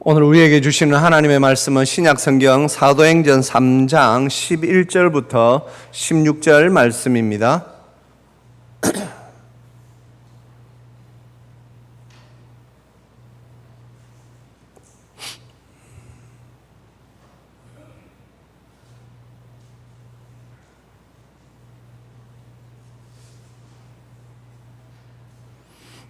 오늘 우리에게 주시는 하나님의 말씀은 신약성경 사도행전 3장 11절부터 16절 말씀입니다.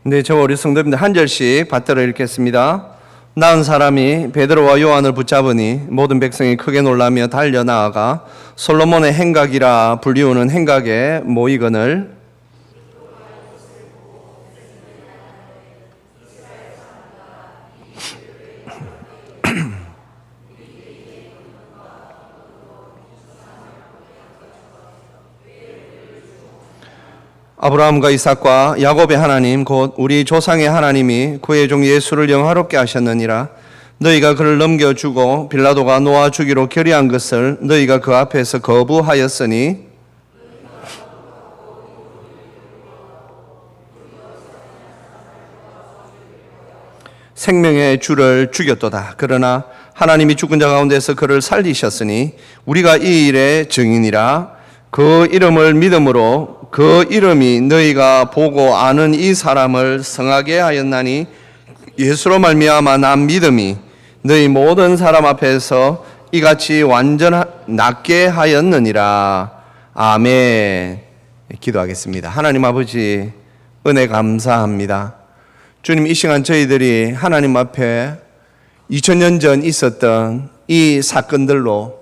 네, 저 우리 성도님들 한 절씩 받들어 읽겠습니다. 나은 사람이 베드로와 요한을 붙잡으니 모든 백성이 크게 놀라며 달려나아가 솔로몬의 행각이라 불리우는 행각에 모이거늘 아브라함과 이삭과 야곱의 하나님 곧 우리 조상의 하나님이 그의 종 예수를 영화롭게 하셨느니라. 너희가 그를 넘겨주고 빌라도가 놓아 주기로 결의한 것을 너희가 그 앞에서 거부하였으니 생명의 주를 죽였도다. 그러나 하나님이 죽은 자 가운데서 그를 살리셨으니 우리가 이 일의 증인이라. 그 이름을 믿음으로 그 이름이 너희가 보고 아는 이 사람을 성하게 하였나니 예수로 말미암아 난 믿음이 너희 모든 사람 앞에서 이같이 낫게 하였느니라. 아멘. 기도하겠습니다. 하나님 아버지 은혜 감사합니다. 주님, 이 시간 저희들이 하나님 앞에 2000년 전 있었던 이 사건들로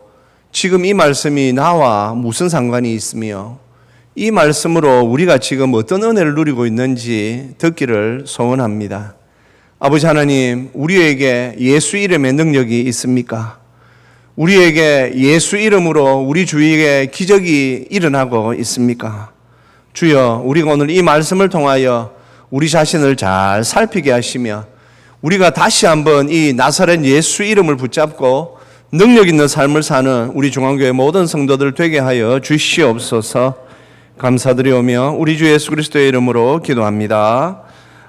지금 이 말씀이 나와 무슨 상관이 있으며 이 말씀으로 우리가 지금 어떤 은혜를 누리고 있는지 듣기를 소원합니다. 아버지 하나님, 우리에게 예수 이름의 능력이 있습니까? 우리에게 예수 이름으로 우리 주위에 기적이 일어나고 있습니까? 주여, 우리가 오늘 이 말씀을 통하여 우리 자신을 잘 살피게 하시며 우리가 다시 한번 이 나사렛 예수 이름을 붙잡고 능력 있는 삶을 사는 우리 중앙교회 모든 성도들 되게 하여 주시옵소서. 감사드리오며 우리 주 예수 그리스도의 이름으로 기도합니다.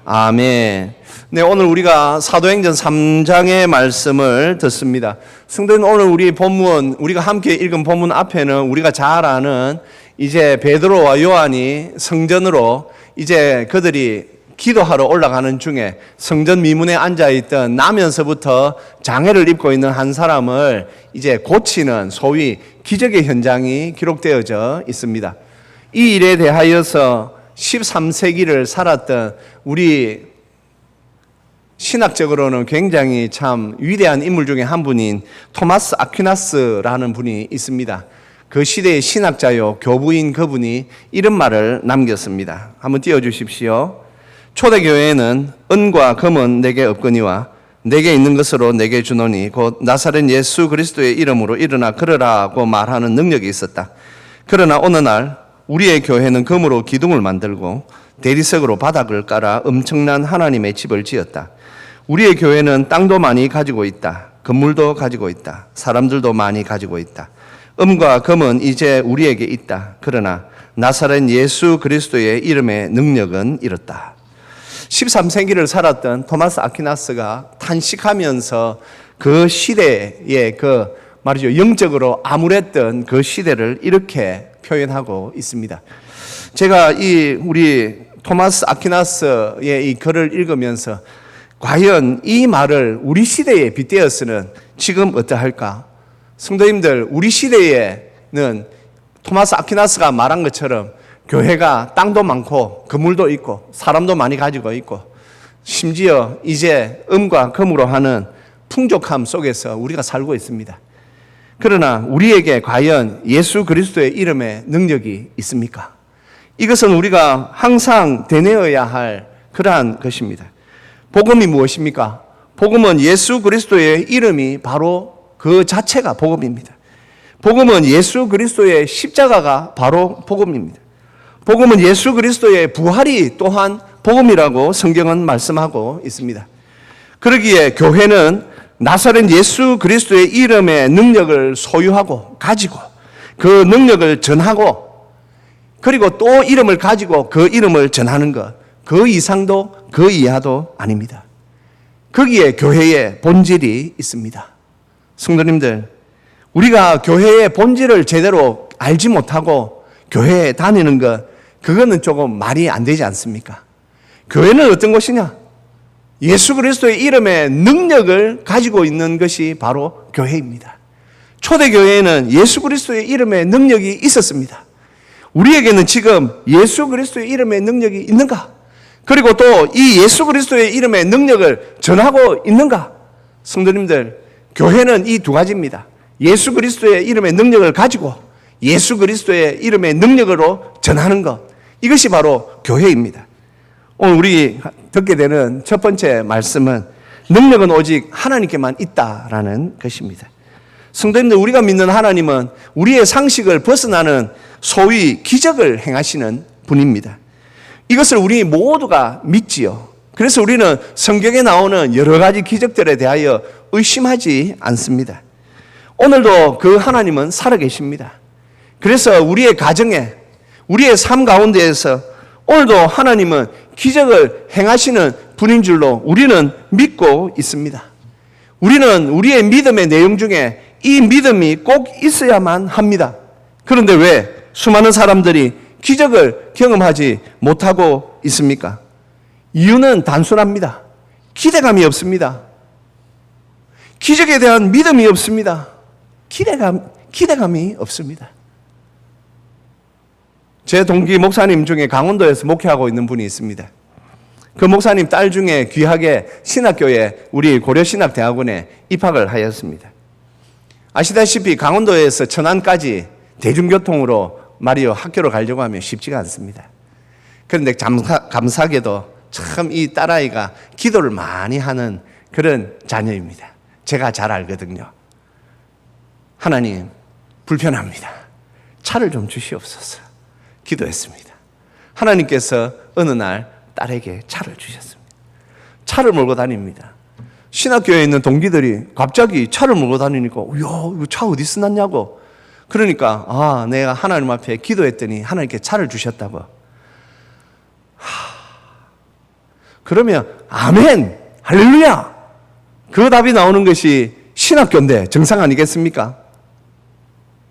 아멘. 네, 오늘 우리가 사도행전 3장의 말씀을 듣습니다. 성도님, 오늘 우리 본문, 우리가 함께 읽은 본문 앞에는 우리가 잘 아는 이제 베드로와 요한이 성전으로 이제 그들이 기도하러 올라가는 중에 성전 미문에 앉아있던 나면서부터 장애를 입고 있는 한 사람을 이제 고치는 소위 기적의 현장이 기록되어져 있습니다. 이 일에 대하여서 13세기를 살았던 우리 신학적으로는 굉장히 참 위대한 인물 중에 한 분인 토마스 아퀴나스라는 분이 있습니다. 그 시대의 신학자요 교부인 그분이 이런 말을 남겼습니다. 한번 띄워주십시오. 초대교회에는 은과 금은 내게 없거니와 내게 있는 것으로 내게 주노니 곧 나사렛 예수 그리스도의 이름으로 일어나 걸으라고 말하는 능력이 있었다. 그러나 어느 날 우리의 교회는 금으로 기둥을 만들고 대리석으로 바닥을 깔아 엄청난 하나님의 집을 지었다. 우리의 교회는 땅도 많이 가지고 있다. 건물도 가지고 있다. 사람들도 많이 가지고 있다. 금과 금은 이제 우리에게 있다. 그러나 나사렛 예수 그리스도의 이름의 능력은 이렇다. 13세기를 살았던 토마스 아퀴나스가 탄식하면서 그 시대의 그 말이죠, 영적으로 암울했던 그 시대를 이렇게 표현하고 있습니다. 제가 우리 토마스 아퀴나스의 이 글을 읽으면서 과연 이 말을 우리 시대에 빗대어서는 지금 어떠할까? 성도님들, 우리 시대에는 토마스 아퀴나스가 말한 것처럼 교회가 땅도 많고 건물도 있고 사람도 많이 가지고 있고 심지어 이제 음과 금으로 하는 풍족함 속에서 우리가 살고 있습니다. 그러나 우리에게 과연 예수 그리스도의 이름의 능력이 있습니까? 이것은 우리가 항상 되뇌어야 할 그러한 것입니다. 복음이 무엇입니까? 복음은 예수 그리스도의 이름이 바로 그 자체가 복음입니다. 복음은 예수 그리스도의 십자가가 바로 복음입니다. 복음은 예수 그리스도의 부활이 또한 복음이라고 성경은 말씀하고 있습니다. 그러기에 교회는 나사렛 예수 그리스도의 이름의 능력을 소유하고 가지고 그 능력을 전하고 그리고 또 이름을 가지고 그 이름을 전하는 것, 그 이상도 그 이하도 아닙니다. 거기에 교회의 본질이 있습니다. 성도님들, 우리가 교회의 본질을 제대로 알지 못하고 교회에 다니는 것, 그거는 조금 말이 안 되지 않습니까? 교회는 어떤 곳이냐? 예수 그리스도의 이름의 능력을 가지고 있는 것이 바로 교회입니다. 초대교회에는 예수 그리스도의 이름의 능력이 있었습니다. 우리에게는 지금 예수 그리스도의 이름의 능력이 있는가? 그리고 또 이 예수 그리스도의 이름의 능력을 전하고 있는가? 성도님들, 교회는 이 두 가지입니다. 예수 그리스도의 이름의 능력을 가지고 예수 그리스도의 이름의 능력으로 전하는 것, 이것이 바로 교회입니다. 오늘 우리 듣게 되는 첫 번째 말씀은 능력은 오직 하나님께만 있다라는 것입니다. 성도님들, 우리가 믿는 하나님은 우리의 상식을 벗어나는 소위 기적을 행하시는 분입니다. 이것을 우리 모두가 믿지요. 그래서 우리는 성경에 나오는 여러 가지 기적들에 대하여 의심하지 않습니다. 오늘도 그 하나님은 살아계십니다. 그래서 우리의 가정에, 우리의 삶 가운데에서 오늘도 하나님은 기적을 행하시는 분인 줄로 우리는 믿고 있습니다. 우리는 우리의 믿음의 내용 중에 이 믿음이 꼭 있어야만 합니다. 그런데 왜 수많은 사람들이 기적을 경험하지 못하고 있습니까? 이유는 단순합니다. 기대감이 없습니다. 기적에 대한 믿음이 없습니다. 기대감이 없습니다. 제 동기 목사님 중에 강원도에서 목회하고 있는 분이 있습니다. 그 목사님 딸 중에 귀하게 신학교에 우리 고려신학대학원에 입학을 하였습니다. 아시다시피 강원도에서 천안까지 대중교통으로 말이요 학교로 가려고 하면 쉽지가 않습니다. 그런데 감사하게도 참 이 딸아이가 기도를 많이 하는 그런 자녀입니다. 제가 잘 알거든요. 하나님, 불편합니다. 차를 좀 주시옵소서. 기도했습니다. 하나님께서 어느 날 딸에게 차를 주셨습니다. 차를 몰고 다닙니다. 신학교에 있는 동기들이 갑자기 차를 몰고 다니니까 이야, 이거 차 어디서 났냐고. 그러니까 내가 하나님 앞에 기도했더니 하나님께 차를 주셨다고. 그러면 아멘, 할렐루야. 그 답이 나오는 것이 신학교인데 정상 아니겠습니까?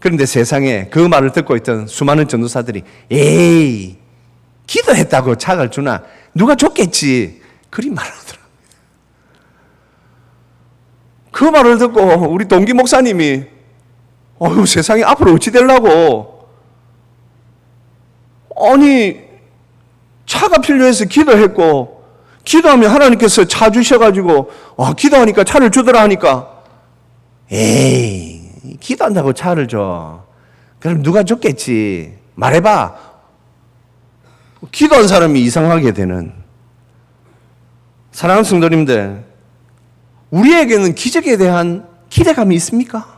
그런데 세상에 그 말을 듣고 있던 수많은 전도사들이 에이, 기도했다고 차를 주나? 누가 줬겠지. 그리 말하더랍니다. 그 말을 듣고 우리 동기 목사님이 세상에 앞으로 어찌 되려고? 아니, 차가 필요해서 기도했고 기도하면 하나님께서 차 주셔가지고 기도하니까 차를 주더라 하니까 에이, 기도한다고 차를 줘. 그럼 누가 줬겠지. 말해봐. 기도한 사람이 이상하게 되는. 사랑하는 성도님들, 우리에게는 기적에 대한 기대감이 있습니까?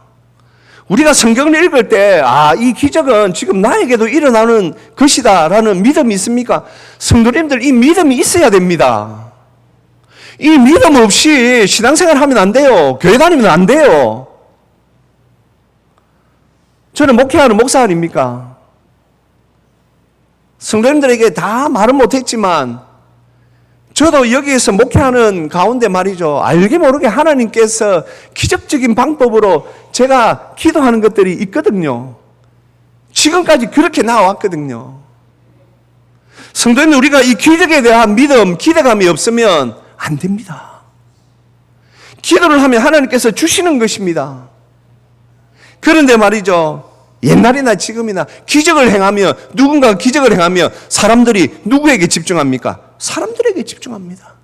우리가 성경을 읽을 때 이 기적은 지금 나에게도 일어나는 것이다 라는 믿음이 있습니까? 성도님들, 이 믿음이 있어야 됩니다. 이 믿음 없이 신앙생활 하면 안 돼요. 교회 다니면 안 돼요. 저는 목회하는 목사 아닙니까? 성도님들에게 다 말은 못했지만 저도 여기에서 목회하는 가운데 말이죠, 알게 모르게 하나님께서 기적적인 방법으로 제가 기도하는 것들이 있거든요. 지금까지 그렇게 나왔거든요. 성도님, 우리가 이 기적에 대한 믿음, 기대감이 없으면 안 됩니다. 기도를 하면 하나님께서 주시는 것입니다. 그런데 말이죠, 옛날이나 지금이나 기적을 행하며, 누군가가 기적을 행하며 사람들이 누구에게 집중합니까? 사람들에게 집중합니다.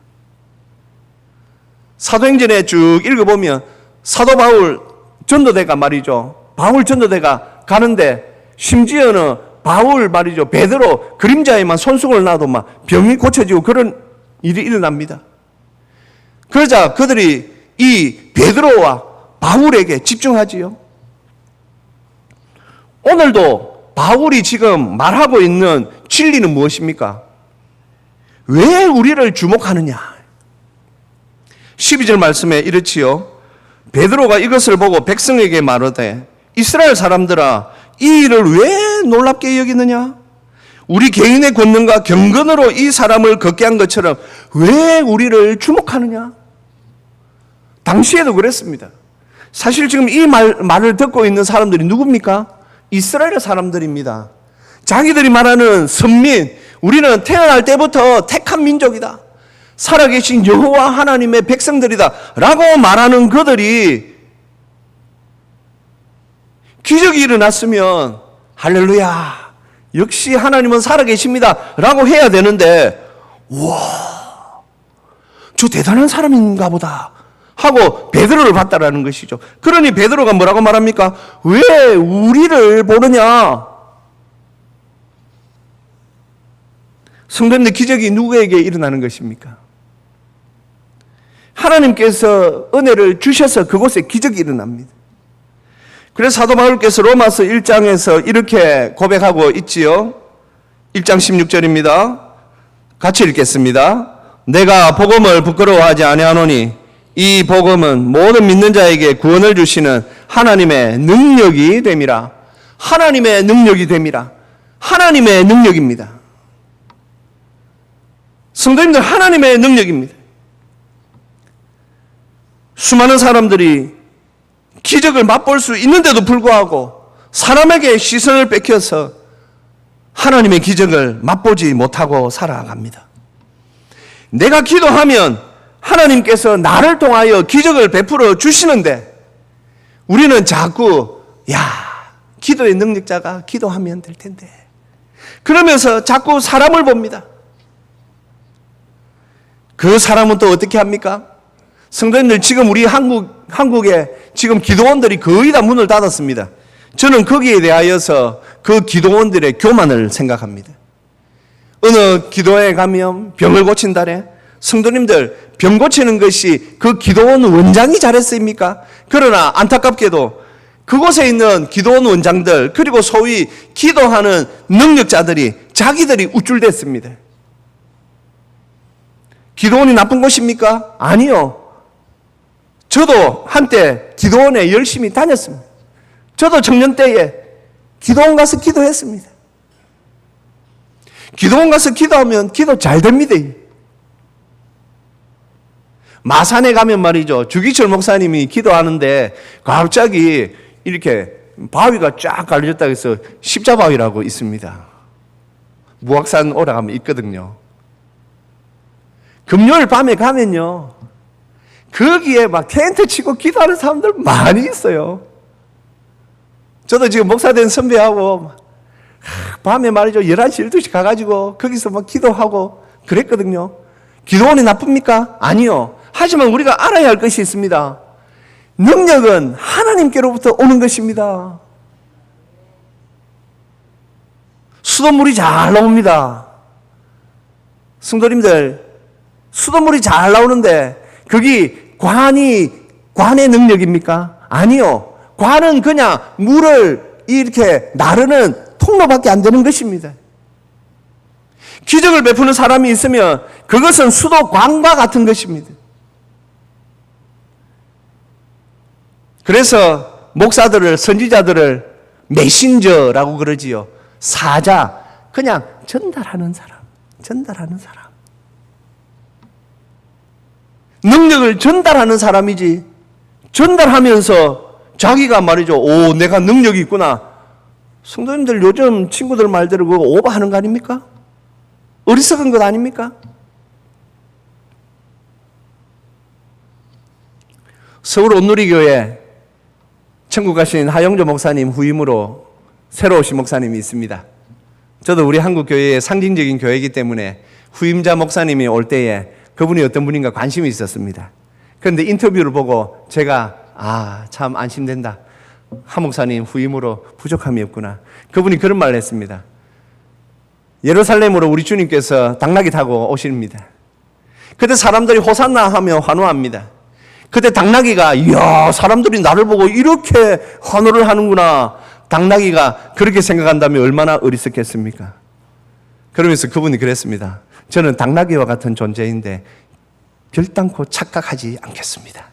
사도행전에 쭉 읽어보면 사도 바울 전도대가 말이죠, 바울 전도대가 가는데 심지어는 바울 말이죠, 베드로 그림자에만 손수건을 놔도 막 병이 고쳐지고 그런 일이 일어납니다. 그러자 그들이 이 베드로와 바울에게 집중하지요. 오늘도 바울이 지금 말하고 있는 진리는 무엇입니까? 왜 우리를 주목하느냐? 12절 말씀에 이렇지요. 베드로가 이것을 보고 백성에게 말하되 이스라엘 사람들아, 이 일을 왜 놀랍게 여기느냐? 우리 개인의 권능과 경건으로 이 사람을 걷게 한 것처럼 왜 우리를 주목하느냐? 당시에도 그랬습니다. 사실 지금 이 말을 듣고 있는 사람들이 누굽니까? 이스라엘 사람들입니다. 자기들이 말하는 선민, 우리는 태어날 때부터 택한 민족이다, 살아계신 여호와 하나님의 백성들이다 라고 말하는 그들이 기적이 일어났으면 할렐루야, 역시 하나님은 살아계십니다 라고 해야 되는데, 와, 저 대단한 사람인가 보다 하고 베드로를 봤다라는 것이죠. 그러니 베드로가 뭐라고 말합니까? 왜 우리를 보느냐? 성도님들, 기적이 누구에게 일어나는 것입니까? 하나님께서 은혜를 주셔서 그곳에 기적이 일어납니다. 그래서 사도 바울께서 로마서 1장에서 이렇게 고백하고 있지요. 1장 16절입니다. 같이 읽겠습니다. 내가 복음을 부끄러워하지 아니하노니 이 복음은 모든 믿는 자에게 구원을 주시는 하나님의 능력이 됨이라. 하나님의 능력이 됨이라. 하나님의 능력입니다. 성도님들, 하나님의 능력입니다. 수많은 사람들이 기적을 맛볼 수 있는데도 불구하고 사람에게 시선을 뺏겨서 하나님의 기적을 맛보지 못하고 살아갑니다. 내가 기도하면 하나님께서 나를 통하여 기적을 베풀어 주시는데 우리는 자꾸 기도의 능력자가 기도하면 될 텐데 그러면서 자꾸 사람을 봅니다. 그 사람은 또 어떻게 합니까? 성도님들, 지금 우리 한국에 지금 기도원들이 거의 다 문을 닫았습니다. 저는 거기에 대하여서 그 기도원들의 교만을 생각합니다. 어느 기도회에 가면 병을 고친다래. 성도님들, 병 고치는 것이 그 기도원 원장이 잘했습니까? 그러나 안타깝게도 그곳에 있는 기도원 원장들, 그리고 소위 기도하는 능력자들이 자기들이 우쭐댔습니다. 기도원이 나쁜 곳입니까? 아니요. 저도 한때 기도원에 열심히 다녔습니다. 저도 청년 때에 기도원 가서 기도했습니다. 기도원 가서 기도하면 기도 잘 됩니다. 마산에 가면 말이죠, 주기철 목사님이 기도하는데 갑자기 이렇게 바위가 쫙 갈려졌다고 해서 십자바위라고 있습니다. 무악산 올라가면 있거든요. 금요일 밤에 가면요, 거기에 막 텐트 치고 기도하는 사람들 많이 있어요. 저도 지금 목사 된 선배하고 밤에 말이죠, 11시, 12시 가가지고 거기서 막 기도하고 그랬거든요. 기도원이 나쁩니까? 아니요. 하지만 우리가 알아야 할 것이 있습니다. 능력은 하나님께로부터 오는 것입니다. 수돗물이 잘 나옵니다. 성도님들, 수돗물이 잘 나오는데 거기 관의 능력입니까? 아니요. 관은 그냥 물을 이렇게 나르는 통로밖에 안 되는 것입니다. 기적을 베푸는 사람이 있으면 그것은 수도관과 같은 것입니다. 그래서 목사들을, 선지자들을 메신저라고 그러지요. 사자, 그냥 전달하는 사람. 능력을 전달하는 사람이지, 전달하면서 자기가 말이죠, 오, 내가 능력이 있구나. 성도님들, 요즘 친구들 말대로 그거 오버하는 거 아닙니까? 어리석은 것 아닙니까? 서울 온누리교회 천국 가신 하영조 목사님 후임으로 새로 오신 목사님이 있습니다. 저도 우리 한국교회의 상징적인 교회이기 때문에 후임자 목사님이 올 때에 그분이 어떤 분인가 관심이 있었습니다. 그런데 인터뷰를 보고 제가 참 안심된다. 한 목사님 후임으로 부족함이 없구나. 그분이 그런 말을 했습니다. 예루살렘으로 우리 주님께서 당나귀 타고 오십니다. 그때 사람들이 호산나 하며 환호합니다. 그때 당나귀가, 이야, 사람들이 나를 보고 이렇게 환호를 하는구나. 당나귀가 그렇게 생각한다면 얼마나 어리석겠습니까? 그러면서 그분이 그랬습니다. 저는 당나귀와 같은 존재인데 결단코 착각하지 않겠습니다.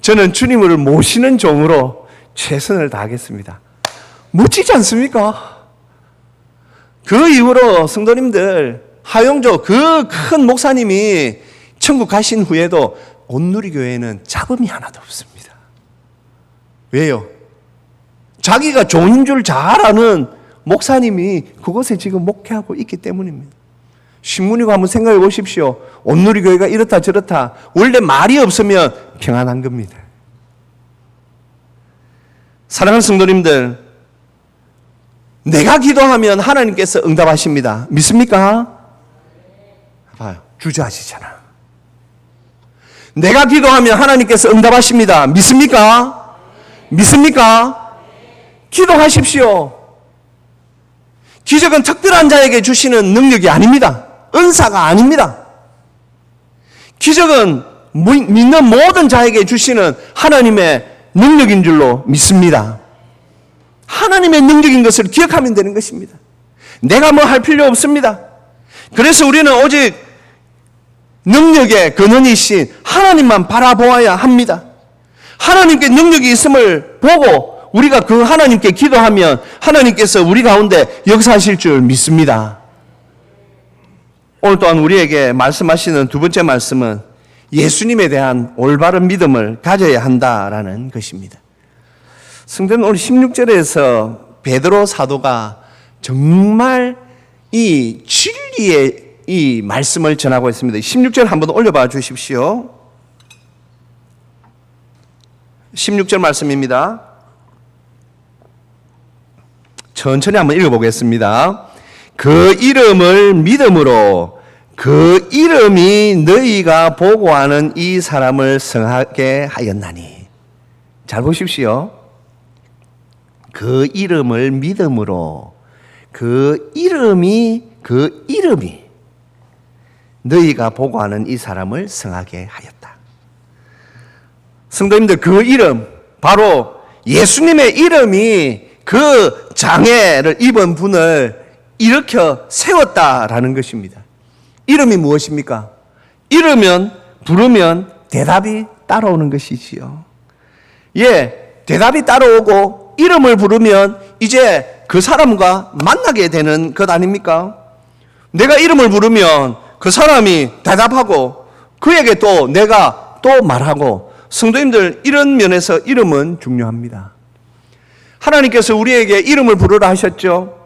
저는 주님을 모시는 종으로 최선을 다하겠습니다. 멋지지 않습니까? 그 이후로 성도님들, 하용조 그 큰 목사님이 천국 가신 후에도 온누리교회에는 잡음이 하나도 없습니다. 왜요? 자기가 종인 줄 잘 아는 목사님이 그곳에 지금 목회하고 있기 때문입니다. 신문이고 한번 생각해 보십시오. 온누리교회가 이렇다 저렇다. 원래 말이 없으면 평안한 겁니다. 사랑하는 성도님들, 내가 기도하면 하나님께서 응답하십니다. 믿습니까? 봐요. 주저하시잖아. 내가 기도하면 하나님께서 응답하십니다. 믿습니까? 믿습니까? 기도하십시오. 기적은 특별한 자에게 주시는 능력이 아닙니다. 은사가 아닙니다. 기적은 믿는 모든 자에게 주시는 하나님의 능력인 줄로 믿습니다. 하나님의 능력인 것을 기억하면 되는 것입니다. 내가 뭐 할 필요 없습니다. 그래서 우리는 오직 능력의 근원이신 하나님만 바라보아야 합니다. 하나님께 능력이 있음을 보고 우리가 그 하나님께 기도하면 하나님께서 우리 가운데 역사하실 줄 믿습니다. 오늘 또한 우리에게 말씀하시는 두 번째 말씀은 예수님에 대한 올바른 믿음을 가져야 한다라는 것입니다. 성도는 오늘 16절에서 베드로 사도가 정말 이 진리의 이 말씀을 전하고 있습니다. 16절 한번 올려봐 주십시오. 16절 말씀입니다. 천천히 한번 읽어보겠습니다. 그 이름을 믿음으로 그 이름이 너희가 보고하는 이 사람을 성하게 하였나니. 잘 보십시오. 그 이름을 믿음으로 그 이름이 너희가 보고하는 이 사람을 성하게 하였다. 성도님들, 그 이름, 바로 예수님의 이름이 그 장애를 입은 분을 일으켜 세웠다라는 것입니다. 이름이 무엇입니까? 부르면 대답이 따라오는 것이지요. 예, 대답이 따라오고 이름을 부르면 이제 그 사람과 만나게 되는 것 아닙니까? 내가 이름을 부르면 그 사람이 대답하고 그에게 또 내가 또 말하고. 성도님들, 이런 면에서 이름은 중요합니다. 하나님께서 우리에게 이름을 부르라 하셨죠.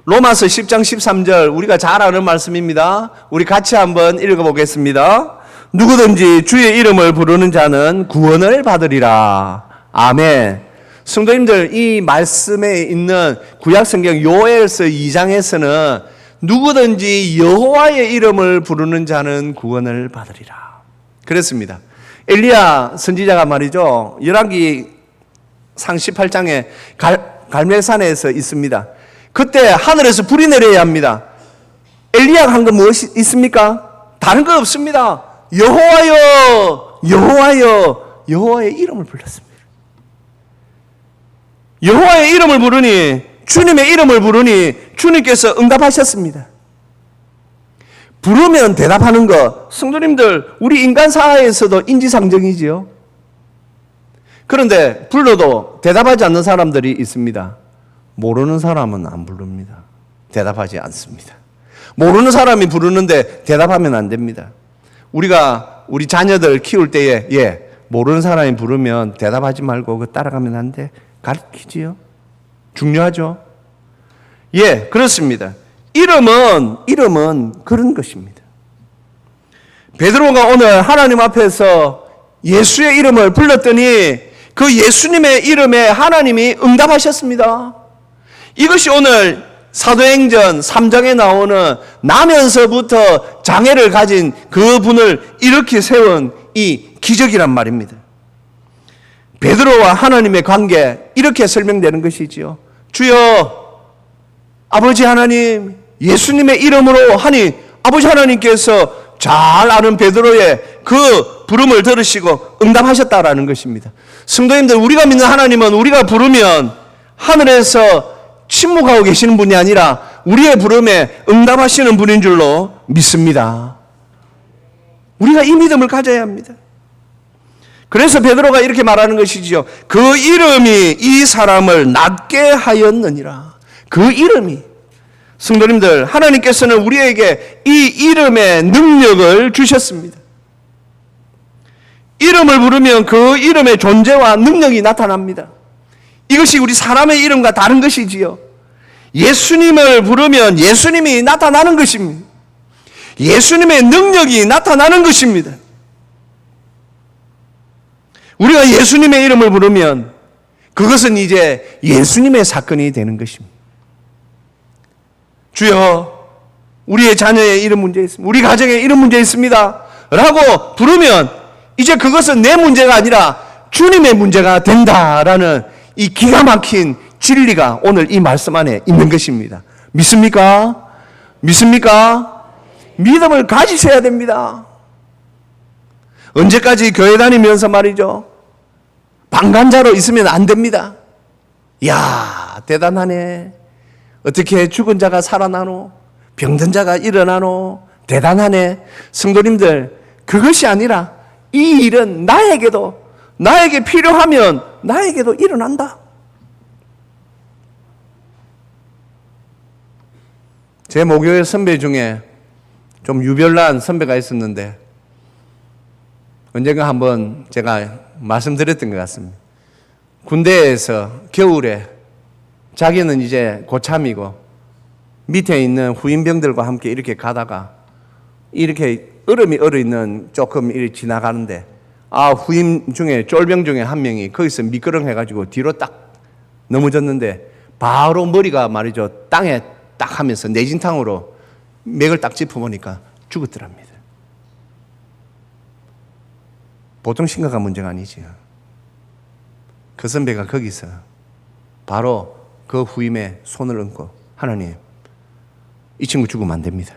로마서 10장 13절 우리가 잘 아는 말씀입니다. 우리 같이 한번 읽어보겠습니다. 누구든지 주의 이름을 부르는 자는 구원을 받으리라. 아멘. 성도님들, 이 말씀에 있는 구약성경 요엘서 2장에서는 누구든지 여호와의 이름을 부르는 자는 구원을 받으리라 그랬습니다. 엘리야 선지자가 말이죠, 열왕기 상 18장에 갈멜산에서 있습니다. 그때 하늘에서 불이 내려야 합니다. 엘리야가 한 건 무엇이 있습니까? 다른 거 없습니다. 여호와여, 여호와여, 여호와의 이름을 불렀습니다. 여호와의 이름을 부르니, 주님의 이름을 부르니 주님께서 응답하셨습니다. 부르면 대답하는 것, 성도님들, 우리 인간 사회에서도 인지상정이지요. 그런데 불러도 대답하지 않는 사람들이 있습니다. 모르는 사람은 안 부릅니다. 대답하지 않습니다. 모르는 사람이 부르는데 대답하면 안 됩니다. 우리가 우리 자녀들 키울 때에 모르는 사람이 부르면 대답하지 말고 그 따라가면 안 돼. 가르치지요. 중요하죠. 그렇습니다. 이름은 그런 것입니다. 베드로가 오늘 하나님 앞에서 예수의 이름을 불렀더니 그 예수님의 이름에 하나님이 응답하셨습니다. 이것이 오늘 사도행전 3장에 나오는 나면서부터 장애를 가진 그 분을 일으켜 세운 이 기적이란 말입니다. 베드로와 하나님의 관계, 이렇게 설명되는 것이지요. 주여, 아버지 하나님, 예수님의 이름으로 하니 아버지 하나님께서 잘 아는 베드로의 그 부름을 들으시고 응답하셨다라는 것입니다. 성도님들, 우리가 믿는 하나님은 우리가 부르면 하늘에서 침묵하고 계시는 분이 아니라 우리의 부름에 응답하시는 분인 줄로 믿습니다. 우리가 이 믿음을 가져야 합니다. 그래서 베드로가 이렇게 말하는 것이지요. 그 이름이 이 사람을 낫게 하였느니라. 그 이름이. 성도님들, 하나님께서는 우리에게 이 이름의 능력을 주셨습니다. 이름을 부르면 그 이름의 존재와 능력이 나타납니다. 이것이 우리 사람의 이름과 다른 것이지요. 예수님을 부르면 예수님이 나타나는 것입니다. 예수님의 능력이 나타나는 것입니다. 우리가 예수님의 이름을 부르면 그것은 이제 예수님의 사건이 되는 것입니다. 주여, 우리의 자녀의 이름 문제 있습니다. 우리 가정에 이름 문제 있습니다. 라고 부르면 이제 그것은 내 문제가 아니라 주님의 문제가 된다라는 이 기가 막힌 진리가 오늘 이 말씀 안에 있는 것입니다. 믿습니까? 믿습니까? 믿음을 가지셔야 됩니다. 언제까지 교회 다니면서 말이죠, 방관자로 있으면 안 됩니다. 이야, 대단하네. 어떻게 죽은 자가 살아나노? 병든 자가 일어나노? 대단하네. 성도님들, 그것이 아니라 이 일은 나에게 필요하면 나에게도 일어난다. 제 모교회 선배 중에 좀 유별난 선배가 있었는데 언젠가 한번 제가 말씀드렸던 것 같습니다. 군대에서 겨울에 자기는 이제 고참이고 밑에 있는 후임병들과 함께 이렇게 가다가 이렇게 얼음이 얼어있는 조금 이렇게 지나가는데 후임 중에 쫄병 중에 한 명이 거기서 미끄렁해가지고 뒤로 딱 넘어졌는데 바로 머리가 말이죠 땅에 딱 하면서 내진탕으로 맥을 딱 짚어보니까 죽었더랍니다. 보통 심각한 문제가 아니지요. 그 선배가 거기서 바로 그 후임의 손을 얹고 하나님, 이 친구 죽으면 안 됩니다.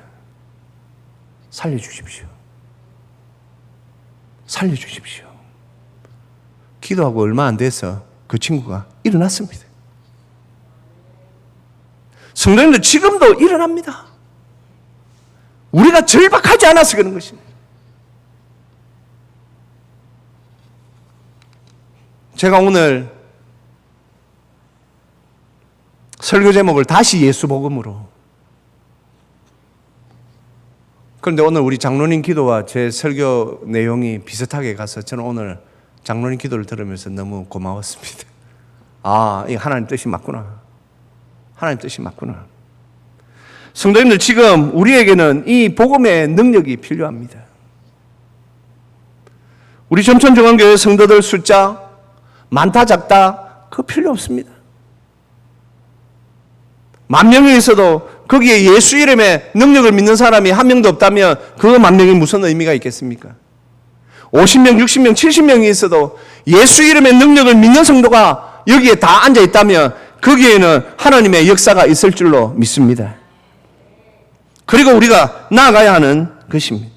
살려주십시오. 살려주십시오. 기도하고 얼마 안 돼서 그 친구가 일어났습니다. 성도님들, 지금도 일어납니다. 우리가 절박하지 않아서 그런 것입니다. 제가 오늘 설교 제목을 다시 예수복음으로, 그런데 오늘 우리 장로님 기도와 제 설교 내용이 비슷하게 가서 저는 오늘 장로님 기도를 들으면서 너무 고마웠습니다. 이 하나님 뜻이 맞구나. 하나님 뜻이 맞구나. 성도님들, 지금 우리에게는 이 복음의 능력이 필요합니다. 우리 점천중앙교회 성도들 숫자 많다 작다 그거 필요 없습니다. 10,000명이 있어도 거기에 예수 이름의 능력을 믿는 사람이 한 명도 없다면 그 10,000명이 무슨 의미가 있겠습니까? 50명, 60명, 70명이 있어도 예수 이름의 능력을 믿는 성도가 여기에 다 앉아 있다면 거기에는 하나님의 역사가 있을 줄로 믿습니다. 그리고 우리가 나아가야 하는 것입니다.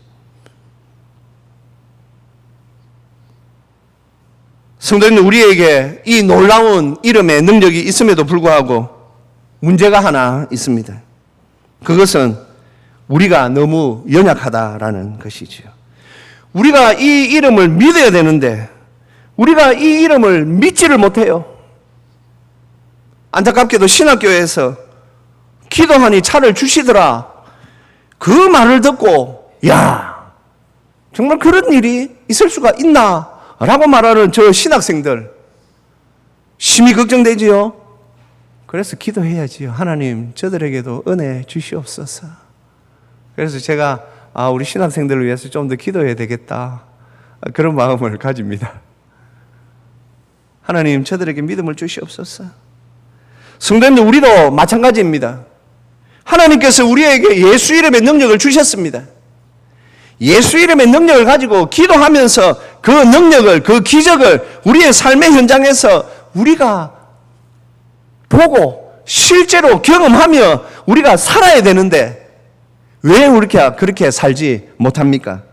성도님들, 우리에게 이 놀라운 이름의 능력이 있음에도 불구하고 문제가 하나 있습니다. 그것은 우리가 너무 연약하다라는 것이지요. 우리가 이 이름을 믿어야 되는데 우리가 이 이름을 믿지를 못해요. 안타깝게도 신학교에서 기도하니 차를 주시더라, 그 말을 듣고 야, 정말 그런 일이 있을 수가 있나? 라고 말하는 저 신학생들 심히 걱정되지요. 그래서 기도해야지요. 하나님, 저들에게도 은혜 주시옵소서. 그래서 제가 우리 신학생들을 위해서 좀 더 기도해야 되겠다, 그런 마음을 가집니다. 하나님, 저들에게 믿음을 주시옵소서. 성도님들, 우리도 마찬가지입니다. 하나님께서 우리에게 예수 이름의 능력을 주셨습니다. 예수 이름의 능력을 가지고 기도하면서 그 능력을, 그 기적을 우리의 삶의 현장에서 우리가 보고 실제로 경험하며 우리가 살아야 되는데 왜 우리가 그렇게 살지 못합니까?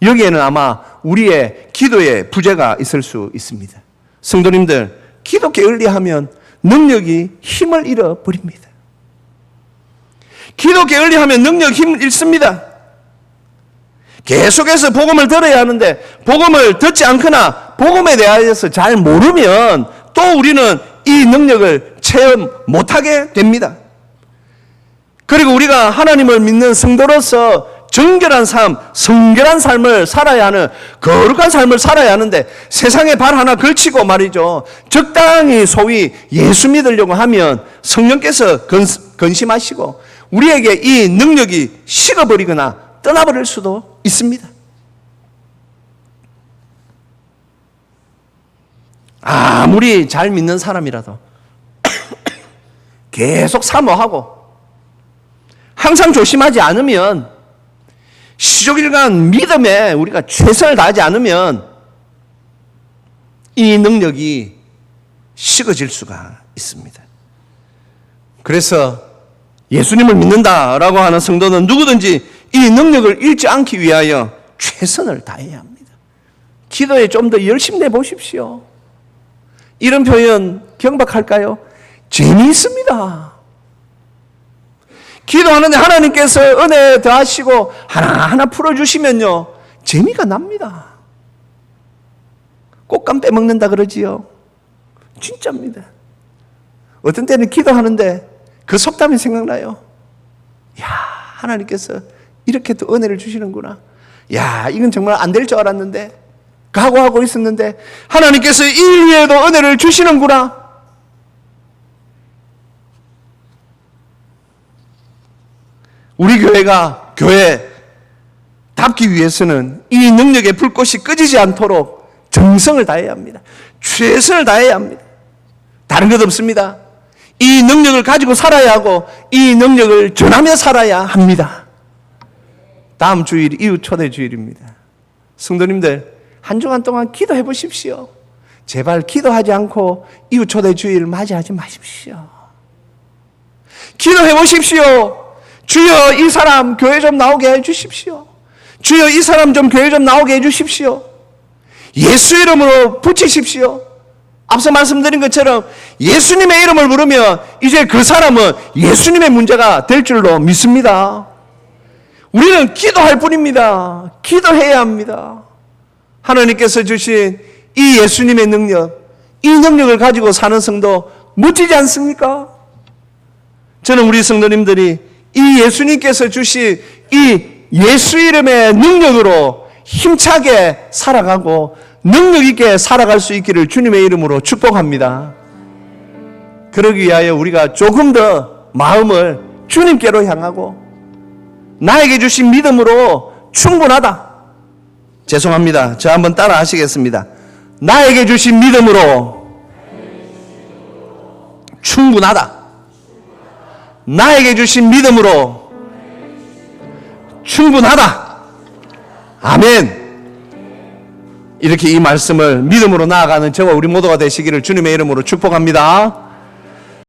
여기에는 아마 우리의 기도에 부재가 있을 수 있습니다. 성도님들, 기도 게을리하면 능력이 힘을 잃어버립니다. 기도 게을리하면 능력 힘을 잃습니다. 계속해서 복음을 들어야 하는데 복음을 듣지 않거나 복음에 대해서 잘 모르면 또 우리는 이 능력을 체험 못하게 됩니다. 그리고 우리가 하나님을 믿는 성도로서 정결한 삶, 성결한 삶을 살아야 하는, 거룩한 삶을 살아야 하는데 세상에 발 하나 걸치고 말이죠, 적당히 소위 예수 믿으려고 하면 성령께서 건심하시고 우리에게 이 능력이 식어버리거나 떠나버릴 수도 있습니다. 아무리 잘 믿는 사람이라도 계속 사모하고 항상 조심하지 않으면, 시종일관 믿음에 우리가 최선을 다하지 않으면 이 능력이 식어질 수가 있습니다. 그래서 예수님을 믿는다라고 하는 성도는 누구든지 이 능력을 잃지 않기 위하여 최선을 다해야 합니다. 기도에 좀 더 열심히 내보십시오. 이런 표현 경박할까요? 재미있습니다. 기도하는데 하나님께서 은혜 더하시고 하나하나 풀어주시면요, 재미가 납니다. 꽃감 빼먹는다 그러지요. 진짜입니다. 어떤 때는 기도하는데 그 속담이 생각나요. 야, 하나님께서 이렇게 또 은혜를 주시는구나. 야, 이건 정말 안 될 줄 알았는데, 각오하고 있었는데 하나님께서 이 위에도 은혜를 주시는구나. 우리 교회가 교회답기 위해서는 이 능력의 불꽃이 꺼지지 않도록 정성을 다해야 합니다. 최선을 다해야 합니다. 다른 것 없습니다. 이 능력을 가지고 살아야 하고 이 능력을 전하며 살아야 합니다. 다음 주일 이웃 초대 주일입니다. 성도님들, 한 주간 동안 기도해 보십시오. 제발 기도하지 않고 이웃 초대 주일 맞이하지 마십시오. 기도해 보십시오. 주여, 이 사람 교회 좀 나오게 해 주십시오. 주여, 이 사람 좀 교회 좀 나오게 해 주십시오. 예수 이름으로 붙이십시오. 앞서 말씀드린 것처럼 예수님의 이름을 부르면 이제 그 사람은 예수님의 문제가 될 줄로 믿습니다. 우리는 기도할 뿐입니다. 기도해야 합니다. 하나님께서 주신 이 예수님의 능력, 이 능력을 가지고 사는 성도 멋지지 않습니까? 저는 우리 성도님들이 이 예수님께서 주신 이 예수 이름의 능력으로 힘차게 살아가고 능력 있게 살아갈 수 있기를 주님의 이름으로 축복합니다. 그러기 위하여 우리가 조금 더 마음을 주님께로 향하고 나에게 주신 믿음으로 충분하다. 죄송합니다. 저 한번 따라 하시겠습니다. 나에게 주신 믿음으로 충분하다. 나에게 주신 믿음으로 충분하다. 아멘. 이렇게 이 말씀을 믿음으로 나아가는 저와 우리 모두가 되시기를 주님의 이름으로 축복합니다.